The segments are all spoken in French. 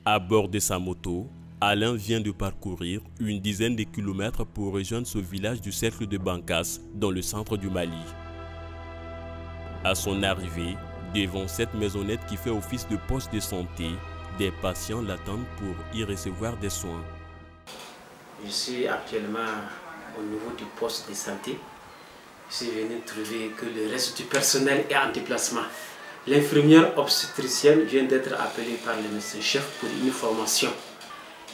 À bord de sa moto, Alain vient de parcourir une dizaine de kilomètres pour rejoindre ce village du cercle de Bankas, dans le centre du Mali. À son arrivée, devant cette maisonnette qui fait office de poste de santé, des patients l'attendent pour y recevoir des soins. Je suis actuellement au niveau du poste de santé. Je suis venu trouver que le reste du personnel est en déplacement. L'infirmière obstétricienne vient d'être appelée par le médecin-chef pour une formation.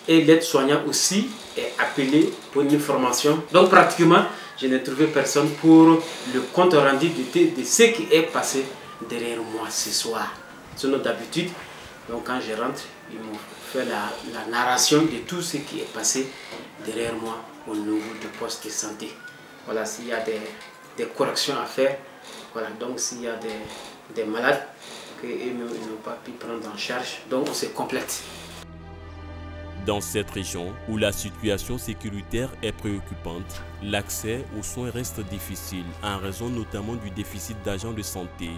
Et l'aide-soignant aussi est appelé pour une formation. Donc pratiquement, je n'ai trouvé personne pour le compte rendu de ce qui est passé derrière moi ce soir. Sinon d'habitude, donc quand je rentre, ils m'ont fait la narration de tout ce qui est passé derrière moi au niveau du poste de santé. Voilà, s'il y a des corrections à faire, voilà, donc s'il y a des malades qu'eux-mêmes n'ont pas pu prendre en charge, donc on se complète. Dans cette région où la situation sécuritaire est préoccupante, l'accès aux soins reste difficile en raison notamment du déficit d'agents de santé.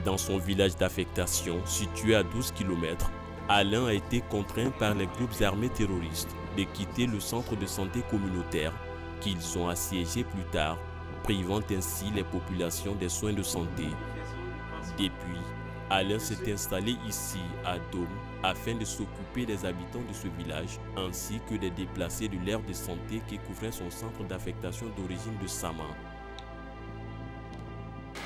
Dans son village d'affectation, situé à 12 km, Alain a été contraint par les groupes armés terroristes de quitter le centre de santé communautaire qu'ils ont assiégé plus tard, privant ainsi les populations des soins de santé. Depuis, Alain s'est installé ici à Dôme afin de s'occuper des habitants de ce village ainsi que des déplacés de l'aire de santé qui couvrait son centre d'affectation d'origine de Sama.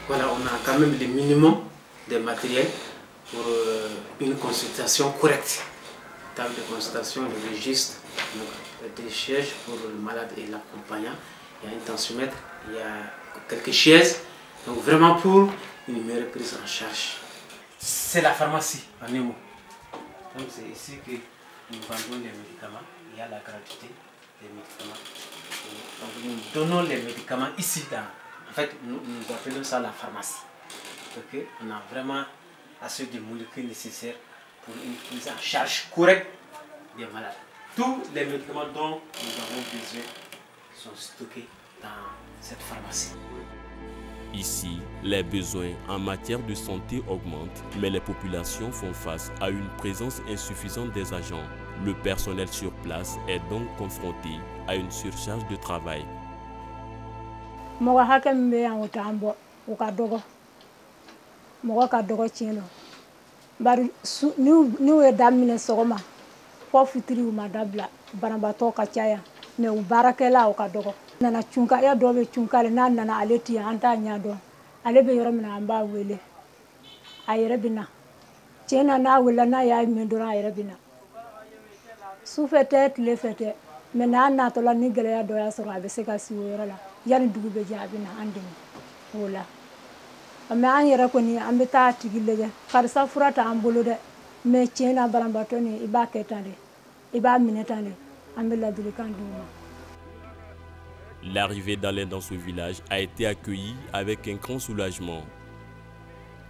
Voilà, on a quand même le minimum de matériel pour une consultation correcte. Table de consultation, le registre, des sièges pour le malade et l'accompagnant. Il y a un tensiomètre, il y a quelques chaises. Donc vraiment pour une meilleure prise en charge. C'est la pharmacie en un mot. Donc c'est ici que nous vendons les médicaments. Il y a la gratuité des médicaments. Donc nous donnons les médicaments ici dans. En fait, nous appelons ça la pharmacie. Okay? On a vraiment assez de molécules nécessaires pour une prise en charge correcte des malades. Tous les médicaments dont nous avons besoin sont stockés dans cette pharmacie. Ici, les besoins en matière de santé augmentent, mais les populations font face à une présence insuffisante des agents. Le personnel sur place est donc confronté à une surcharge de travail. Nana chunka ya dobe chunka le nana aleti anta nyado alebe yoro mina amba wele ayere bina chena na wela na ya mendora ayere bina su fete le fete mena na to la ni gele ya do ya so abe se ka si wora la yani dugu be jabina andini wala amma an yere ko ni ambe ta tigile farsa furata ambolo de me chena barambato ni iba ketande iba minetande ambe la dilikanduma. L'arrivée d'Alain dans ce village a été accueillie avec un grand soulagement.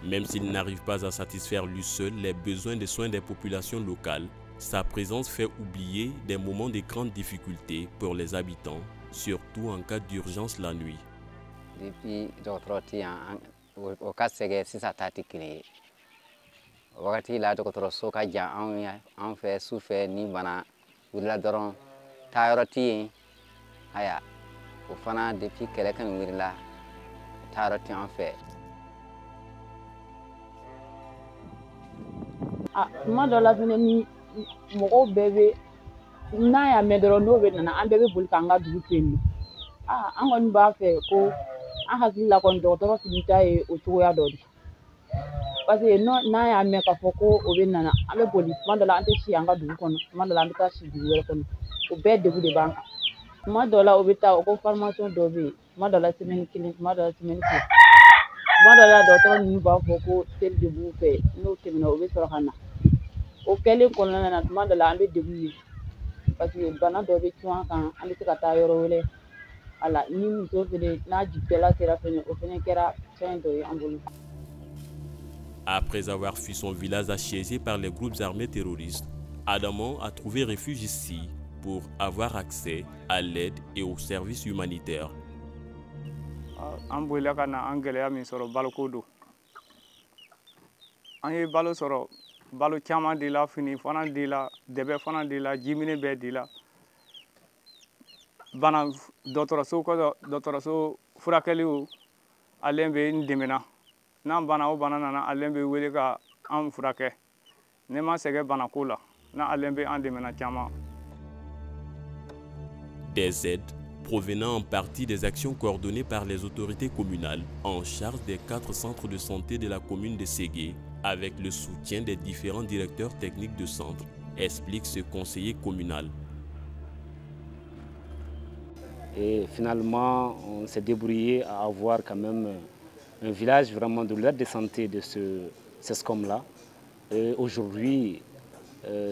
Même s'il n'arrive pas à satisfaire lui seul les besoins de soins des populations locales, sa présence fait oublier des moments de grande difficulté pour les habitants, surtout en cas d'urgence la nuit. Depuis au cas si ça t'a ticlé. Wakati la docteur soka ja en fait souffert ni bana ou la doron tayoroti aya au fana depuis quelqu'un là tayoroti en fait ah ma do la fene ni mo bébé na ya me do no be na an bébé bul kanga du penni ah an gon ba fe ko an hakilla kon docteur finita e o to ya do parce que non na ya me ka foko o be nana abe police man do la ante si anga du kono man do la ante ka si du wele kono o be de banque man do la o be ta o formation do be man do la semaine kilin man do la semaine ko man do la docteur ni ba foko tel de bu fe no temina o be so kana o kele kono na man do la ambe de bu parce que bana do be tuan kan ande ka ta yoro wele ala ni mi to fele na jitela sera fene o fene kera fin do ambulu. Après avoir fui son village assiégé par les groupes armés terroristes, Adamon a trouvé refuge ici pour avoir accès à l'aide et aux services humanitaires. balo caman di la, fini fana di la, dɛbɛ fana di la, jimini bɛɛ di la. Bana dɔgɔtɔrɔso furakɛliw ale bɛ n dɛmɛna. N'an bana o bana nana ale bɛ wele ka an furakɛ. Ne ma sɛgɛn banako la, na ale bɛ an dɛmɛna caman. Des aides provenant en partie des actions coordonnées par les autorités communales en charge des 4 centres de santé de la commune de Ségué, avec le soutien des différents directeurs techniques de centre, explique ce conseiller communal. Et finalement, on s'est débrouillé à avoir quand même un village vraiment de l'aide de santé de ce CESCOM-là. Aujourd'hui,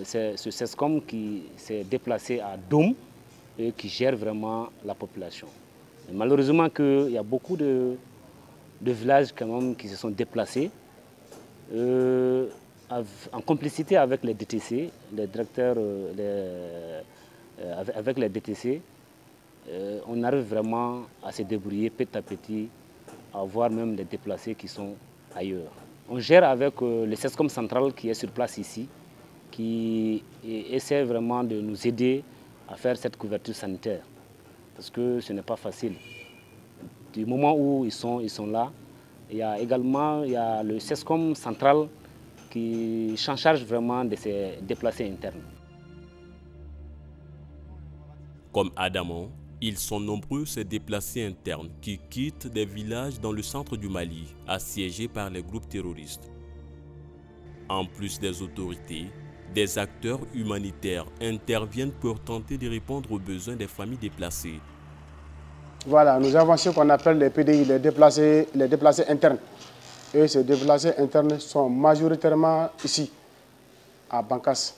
c'est ce CESCOM qui s'est déplacé à Dôme et qui gère vraiment la population. Et malheureusement, il y a beaucoup de villages quand même qui se sont déplacés en complicité avec les DTC, les directeurs, avec les DTC. On arrive vraiment à se débrouiller petit à petit, à voir même des déplacés qui sont ailleurs. On gère avec le CESCOM central qui est sur place ici, qui essaie vraiment de nous aider à faire cette couverture sanitaire, parce que ce n'est pas facile. Du moment où ils sont là, il y a également le CESCOM central qui s'en charge vraiment de ces déplacés internes. Comme Adamon, ils sont nombreux ces déplacés internes qui quittent des villages dans le centre du Mali, assiégés par les groupes terroristes. En plus des autorités, des acteurs humanitaires interviennent pour tenter de répondre aux besoins des familles déplacées. Voilà, nous avons ce qu'on appelle les PDI, les déplacés internes. Et ces déplacés internes sont majoritairement ici, à Bankas.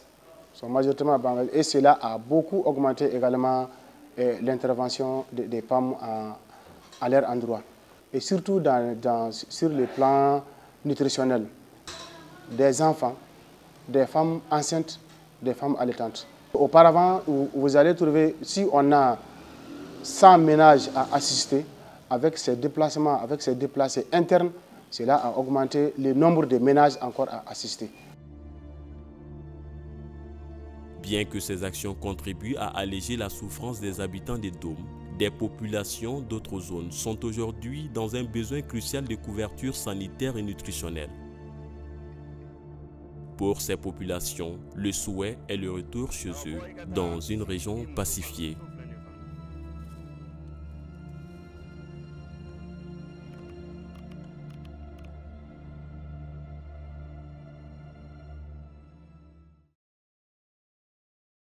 Et cela a beaucoup augmenté également l'intervention des femmes à leur endroit. Et surtout sur le plan nutritionnel, des enfants, des femmes enceintes, des femmes allaitantes. Auparavant, vous allez trouver, si on a 100 ménages à assister, avec ces déplacements, avec ces déplacés internes, cela a augmenté le nombre de ménages encore à assister. Bien que ces actions contribuent à alléger la souffrance des habitants des Dômes, des populations d'autres zones sont aujourd'hui dans un besoin crucial de couverture sanitaire et nutritionnelle. Pour ces populations, le souhait est le retour chez eux, dans une région pacifiée.